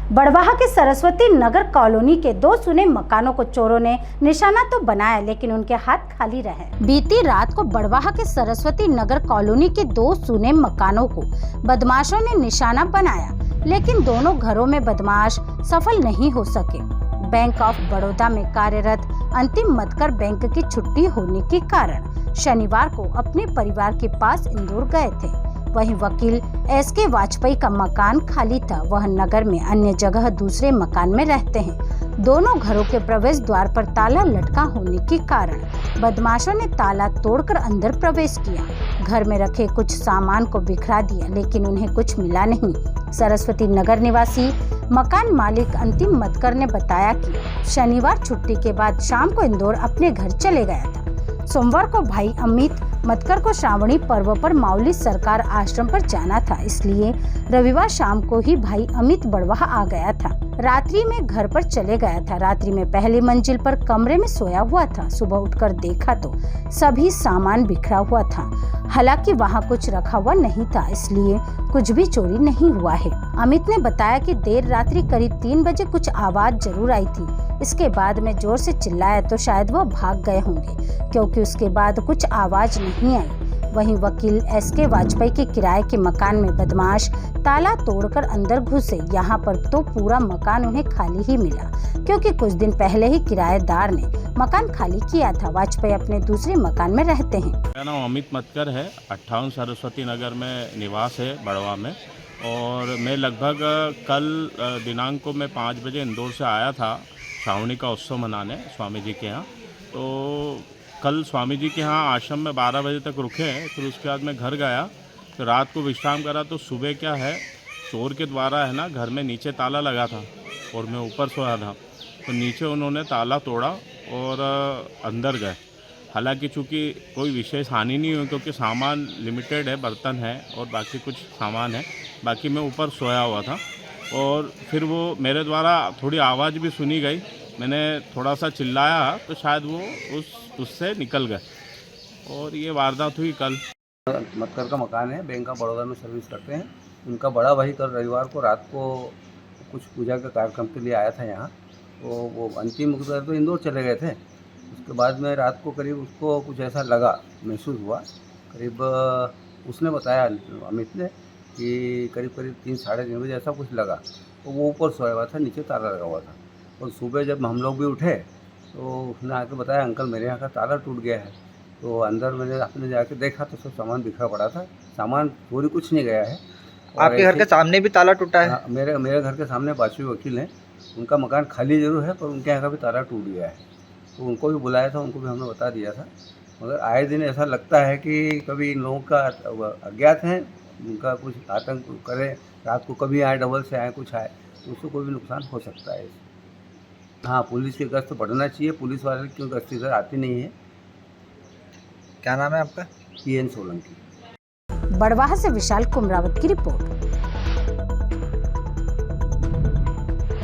बड़वाह के सरस्वती नगर कॉलोनी के 2 सुने मकानों को चोरों ने निशाना तो बनाया, लेकिन उनके हाथ खाली रहे। बीती रात को बड़वाह के सरस्वती नगर कॉलोनी के 2 सुने मकानों को बदमाशों ने निशाना बनाया, लेकिन दोनों घरों में बदमाश सफल नहीं हो सके। बैंक ऑफ बड़ौदा में कार्यरत अंतिम मतकर बैंक की छुट्टी होने के कारण शनिवार को अपने परिवार के पास इंदौर गए थे। वहीं वकील एसके वाजपेयी का मकान खाली था। वह नगर में अन्य जगह दूसरे मकान में रहते हैं। दोनों घरों के प्रवेश द्वार पर ताला लटका होने के कारण बदमाशों ने ताला तोड़कर अंदर प्रवेश किया। घर में रखे कुछ सामान को बिखरा दिया, लेकिन उन्हें कुछ मिला नहीं। सरस्वती नगर निवासी मकान मालिक अंतिम मतकर ने बताया कि शनिवार छुट्टी के बाद शाम को इंदौर अपने घर चले गया था। सोमवार को भाई अमित मतकर को श्रावणी पर्व पर माउली सरकार आश्रम पर जाना था, इसलिए रविवार शाम को ही भाई अमित बड़वाह आ गया था। रात्रि में घर पर चले गया था। रात्रि में पहली मंजिल पर कमरे में सोया हुआ था। सुबह उठकर देखा तो सभी सामान बिखरा हुआ था। हालांकि वहां कुछ रखा हुआ नहीं था, इसलिए कुछ भी चोरी नहीं हुआ है। अमित ने बताया कि देर रात्रि करीब 3 बजे कुछ आवाज जरूर आई थी। इसके बाद में जोर से चिल्लाया तो शायद वह भाग गए होंगे, क्योंकि उसके बाद कुछ आवाज नहीं आई। वहीं वकील एसके वाजपेयी के किराए के मकान में बदमाश ताला तोड़कर अंदर घुसे। यहाँ पर तो पूरा मकान उन्हें खाली ही मिला, क्योंकि कुछ दिन पहले ही किराएदार ने मकान खाली किया था। वाजपेयी अपने दूसरे मकान में रहते हैं। मेरा नाम अमित मतकर है। 58 सरस्वती नगर में निवास है बड़वा में। और मैं लगभग कल दिनांक को मैं 5 बजे इंदौर से आया था श्रावणी का उत्सव मनाने स्वामी जी के यहाँ। तो कल स्वामी जी के यहाँ आश्रम में 12 बजे तक रुके हैं। फिर उसके बाद मैं घर गया, तो रात को विश्राम करा। तो सुबह क्या है, चोर के द्वारा है ना, घर में नीचे ताला लगा था और मैं ऊपर सोया था। तो नीचे उन्होंने ताला तोड़ा और अंदर गए। हालांकि चूँकि कोई विशेष हानि नहीं हुई, क्योंकि सामान लिमिटेड है, बर्तन है और बाकी कुछ सामान है। बाकी मैं ऊपर सोया हुआ था और फिर वो मेरे द्वारा थोड़ी आवाज़ भी सुनी गई। मैंने थोड़ा सा चिल्लाया तो शायद वो उससे निकल गए और ये वारदात हुई कल। मतकर का मकान है, बैंक ऑफ बड़ौदा में सर्विस करते हैं। उनका बड़ा भाई कल रविवार को रात को कुछ पूजा के कार्यक्रम के लिए आया था यहाँ। तो वो अंतिम मुकदर तो इंदौर चले गए थे। उसके बाद में रात को करीब उसको कुछ ऐसा लगा, महसूस हुआ। करीब उसने बताया अमित ने कि करीब 3 साढ़े 3 बजे ऐसा कुछ लगा। तो वो ऊपर सोया हुआ था, नीचे ताला लगा हुआ था। और सुबह जब हम लोग भी उठे तो उसने आके बताया, अंकल मेरे यहाँ का ताला टूट गया है। तो अंदर मैंने आपने जाके देखा तो सब सामान बिखरा पड़ा था। सामान चोरी कुछ नहीं गया है। आपके घर के सामने भी ताला टूटा है? मेरे घर के सामने वाजपेयी वकील हैं, उनका मकान खाली जरूर है, पर उनके यहाँ का भी ताला टूट गया है। तो उनको भी बुलाया था, उनको भी हमने बता दिया था। मगर आए दिन ऐसा लगता है कि कभी इन लोगों का अज्ञात हैं, उनका कुछ आतंक करें। रात को कभी आए, डबल से आए, कुछ आए, तो उसको कोई भी नुकसान हो सकता है। हाँ, पुलिस की गश्त बढ़ना चाहिए। पुलिस वाले क्यों गश्त इधर आती नहीं है। क्या नाम है आपका? PN सोलंकी। बड़वाह से विशाल कुमरावत की रिपोर्ट।